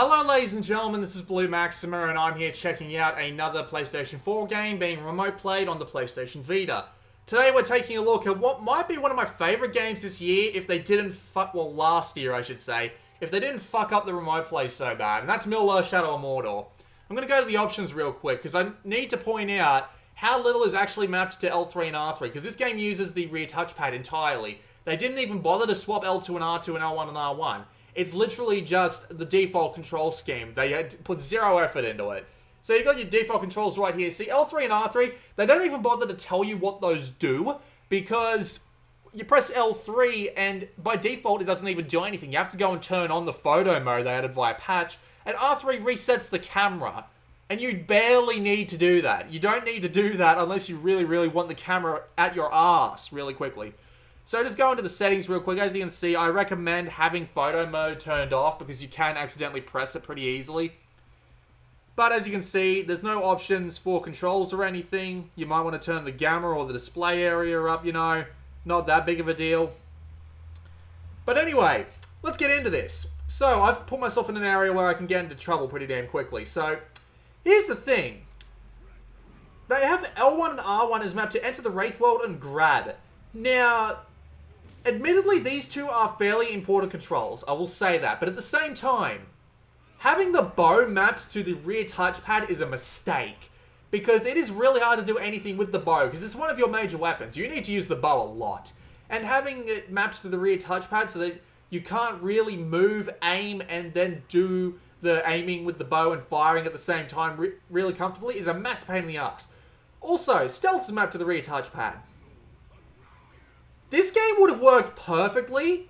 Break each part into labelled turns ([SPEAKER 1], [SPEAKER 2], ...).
[SPEAKER 1] Hello ladies and gentlemen, this is Blue Maxima and I'm here checking out another PlayStation 4 game being remote played on the PlayStation Vita. Today we're taking a look at what might be one of my favourite games this year if they didn't last year I should say, if they didn't fuck up the remote play so bad, and that's Mordor, Shadow of Mordor. I'm going to go to the options real quick because I need to point out how little is actually mapped to L3 and R3 because this game uses the rear touchpad entirely. They didn't even bother to swap L2 and R2 and L1 and R1. It's literally just the default control scheme. They had put zero effort into it. So you got your default controls right here. See, L3 and R3, they don't even bother to tell you what those do because you press L3 and by default it doesn't even do anything. You have to go and turn on the photo mode they added via patch. And R3 resets the camera. And you barely need to do that. You don't need to do that unless you really, really want the camera at your ass really quickly. So just go into the settings real quick. As you can see, I recommend having photo mode turned off because you can accidentally press it pretty easily. But as you can see, there's no options for controls or anything. You might want to turn the gamma or the display area up, you know. Not that big of a deal. But anyway, let's get into this. So I've put myself in an area where I can get into trouble pretty damn quickly. So here's the thing. They have L1 and R1 is mapped to enter the Wraith World and grab. Now, admittedly, these two are fairly important controls. I will say that. But at the same time, having the bow mapped to the rear touchpad is a mistake. Because it is really hard to do anything with the bow. Because it's one of your major weapons. You need to use the bow a lot. And having it mapped to the rear touchpad so that you can't really move, aim, and then do the aiming with the bow and firing at the same time really comfortably is a massive pain in the ass. Also, stealth is mapped to the rear touchpad. This game would have worked perfectly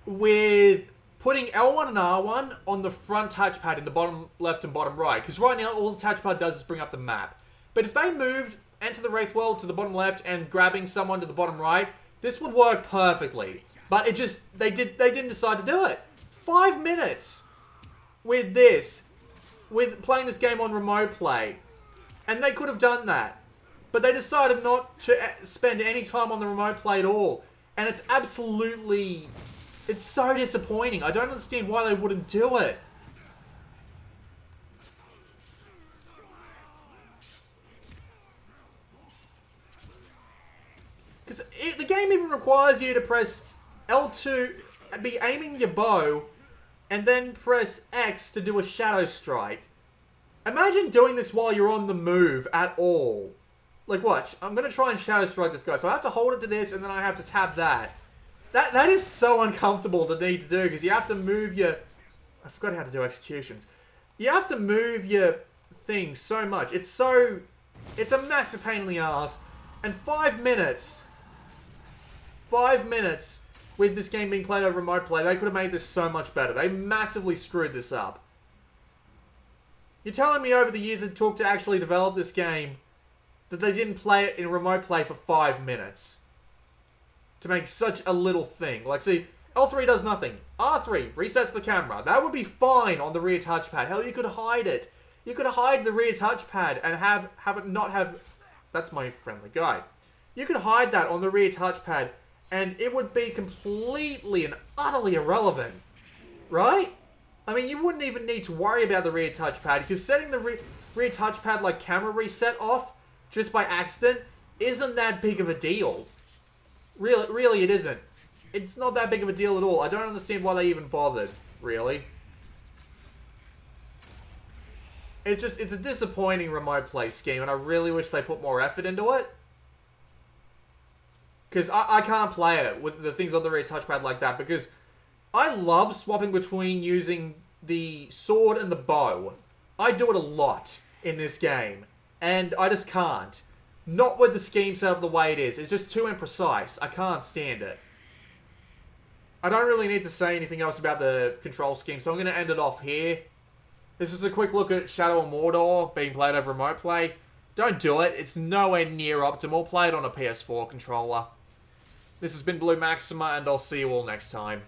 [SPEAKER 1] with putting L1 and R1 on the front touchpad in the bottom left and bottom right. Because right now, all the touchpad does is bring up the map. But if they moved Enter the Wraith World to the bottom left and grabbing someone to the bottom right, this would work perfectly. But it just, they didn't decide to do it. 5 minutes with this, with playing this game on remote play. And they could have done that. But they decided not to spend any time on the remote play at all. And it's absolutely... It's so disappointing. I don't understand why they wouldn't do it. Because the game even requires you to press L2, be aiming your bow, and then press X to do a shadow strike. Imagine doing this while you're on the move at all. Like, watch. I'm going to try and shadow strike this guy. So I have to hold it to this, and then I have to tab that. That is so uncomfortable to need to do, because you have to move your... I forgot how to do executions. You have to move your thing so much. It's so... It's a massive pain in the ass. And 5 minutes... 5 minutes with this game being played over remote play, they could have made this so much better. They massively screwed this up. You're telling me over the years it took to actually develop this game that they didn't play it in remote play for 5 minutes. To make such a little thing. Like, see, L3 does nothing. R3 resets the camera. That would be fine on the rear touchpad. Hell, you could hide it. You could hide the rear touchpad and have it not have... That's my friendly guy. You could hide that on the rear touchpad and it would be completely and utterly irrelevant. Right? I mean, you wouldn't even need to worry about the rear touchpad because setting the rear touchpad like camera reset off just by accident isn't that big of a deal. Really, it isn't. It's not that big of a deal at all. I don't understand why they even bothered, really. It's a disappointing remote play scheme, and I really wish they put more effort into it. Because I can't play it with the things on the rear touchpad like that, because I love swapping between using the sword and the bow. I do it a lot in this game, and I just can't. Not with the scheme set up the way it is. It's just too imprecise. I can't stand it. I don't really need to say anything else about the control scheme, so I'm going to end it off here. This was a quick look at Shadow of Mordor being played over remote play. Don't do it. It's nowhere near optimal. Play it on a PS4 controller. This has been Blue Maxima, and I'll see you all next time.